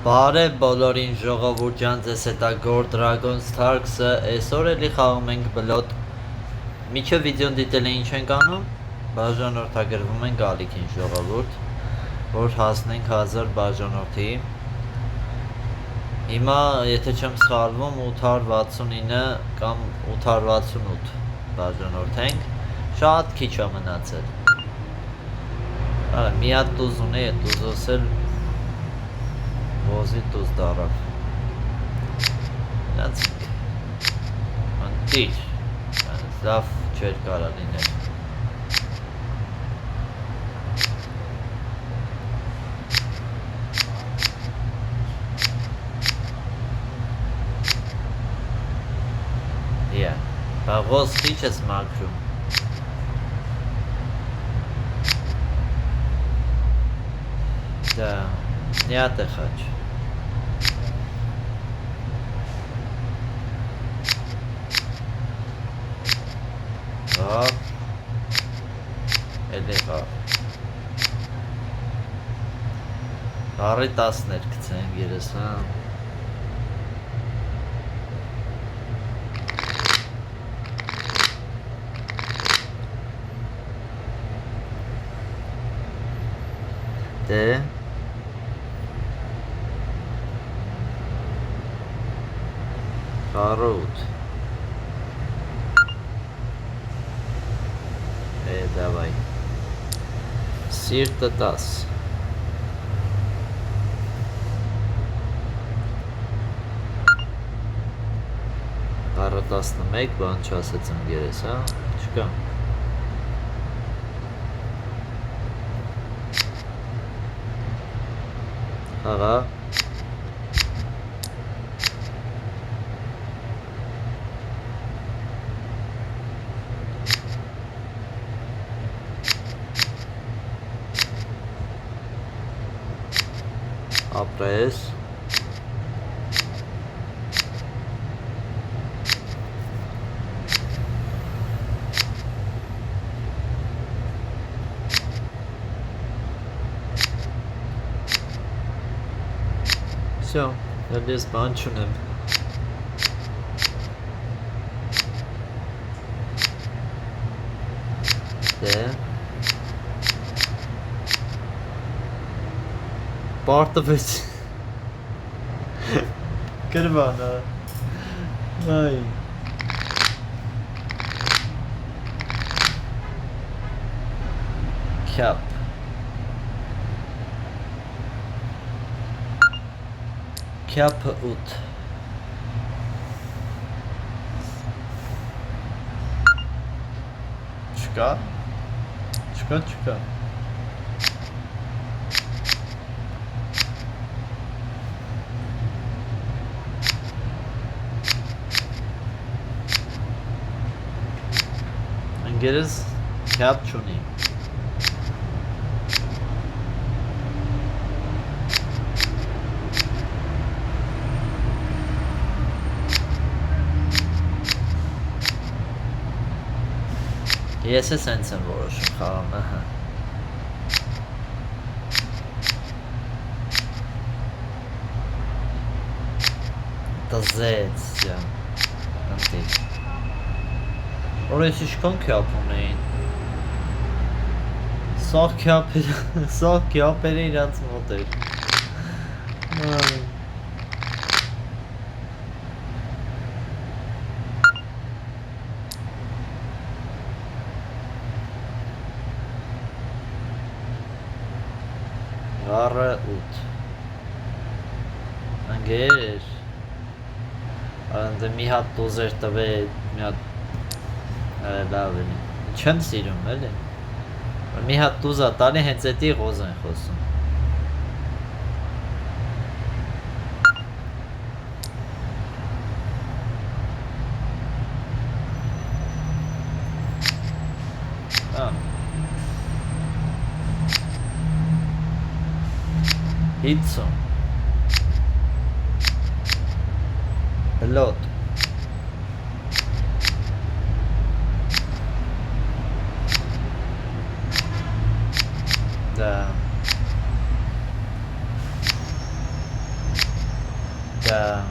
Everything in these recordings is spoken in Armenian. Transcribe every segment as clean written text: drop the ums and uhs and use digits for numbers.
Բարև բոլորին ժողովուրդ ջան, ձեզ հետ է Gore Dragon Starks-ը, այսօր էլի խաղում ենք բլոտ։ Միջև վիդեոն դիտել է ինչ ենք անում, բաժանորդագրվում ենք ալիքին ժողովուրդ, որ հասնենք 1000 բաժանորդի։ Հիմա, եթե չեմ սխալվում, 869 կամ 868 բաժանորդ ենք, շատ քիչ է մնացել։ Մի հատ տուզ ունի, այդ տուզոս էլ ոզի տուզ դարավ նացինք անտիր լավ չեր կարա լինել բա ոզ քիչ ես մաքրում դա նյատ է խաչ էլի բարի 10-ներ կցենք երեսան դե Корот. Давай. Սիրտը 10. Առը 11, բան չասեցեմ գերես, հա? Չկա. Աղա. Ապրես Всё, ես բան չունեմ Դե Պարտվեց Կրվան այ Քյապ Քյապը 8 Չկա Չկա Գերես քյապ չունի Ես է սենց եմ որոշում խաղամ Տզեց Անտիկ Որ ես իշքան քյապ ունեին Սաղ քյապերը իրանց մոտ էր Առը 8 Անգեր Անդը մի հատ տոզեր տվե մի հատ լավ էլի չեմ սիրում էլի մի հատ տուզա տալի հենց էտի ղոզ են խոսում Հիցո Բլոտ Да. Да.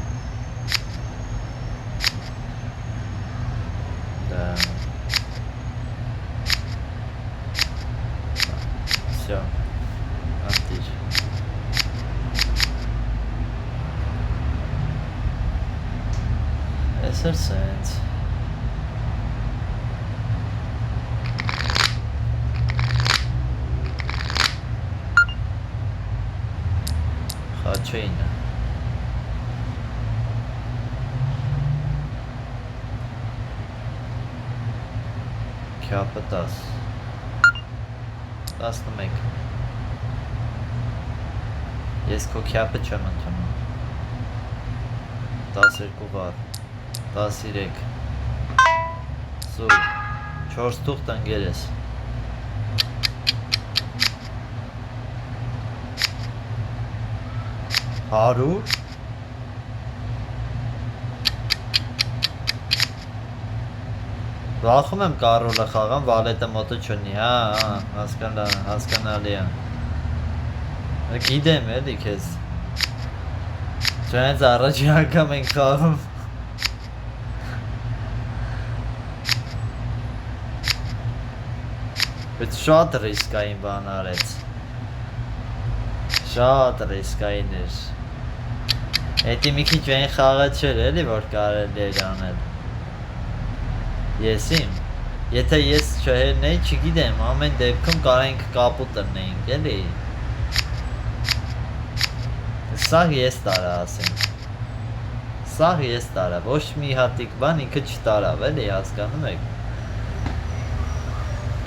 Да. Все. Отлично. Exercise. Խաչեինը Քյապը 10 11 Ես քո քյապը չեմ ընդունում 12 վար 13 Սուր 4 թուղթ ընկեր ես 100 Վախում եմ կարոլը խաղամ, վալետը մոտը չունի, հասկանալի է Գիտեմ էլի քեզ Չանց առաջի անգամ ենք խաղում Բայց շատ ռիսկային բան արեց Շատ ռիսկային էր Էդի մի քիչ այն խաղը չէր էլի, որ կարելի էր անել Ես իմ Եթե ես չհերնեի, չգիտեմ, ամեն դեպքում կարենք կապու տրնեինք, էլի Սաղ ես տարա ասենք Սաղ ես տարա, ոչ մի հատիկ բան ինքը չտարավ, էլի հասկանում եք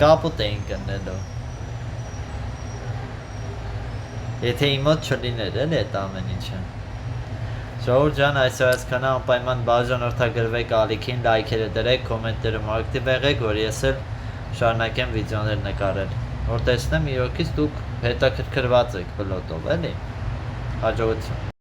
Կապուտ էինք կննելու Եթե իմ մոտ չլիներ, էլի էտ ամեն ինչը Ժողովուրդ ջան, այսօր այսքանը անպայման բաժանորդագրվեք ալիքին, լայքերը դրեք, կոմենտներում ակտիվ եղեք, որ ես էլ շարունակեմ վիդեոներ նկարել Որ տեսնեմ իրոքից դուք հետաքրքրված եք բլոտով, էլի Հաջողություն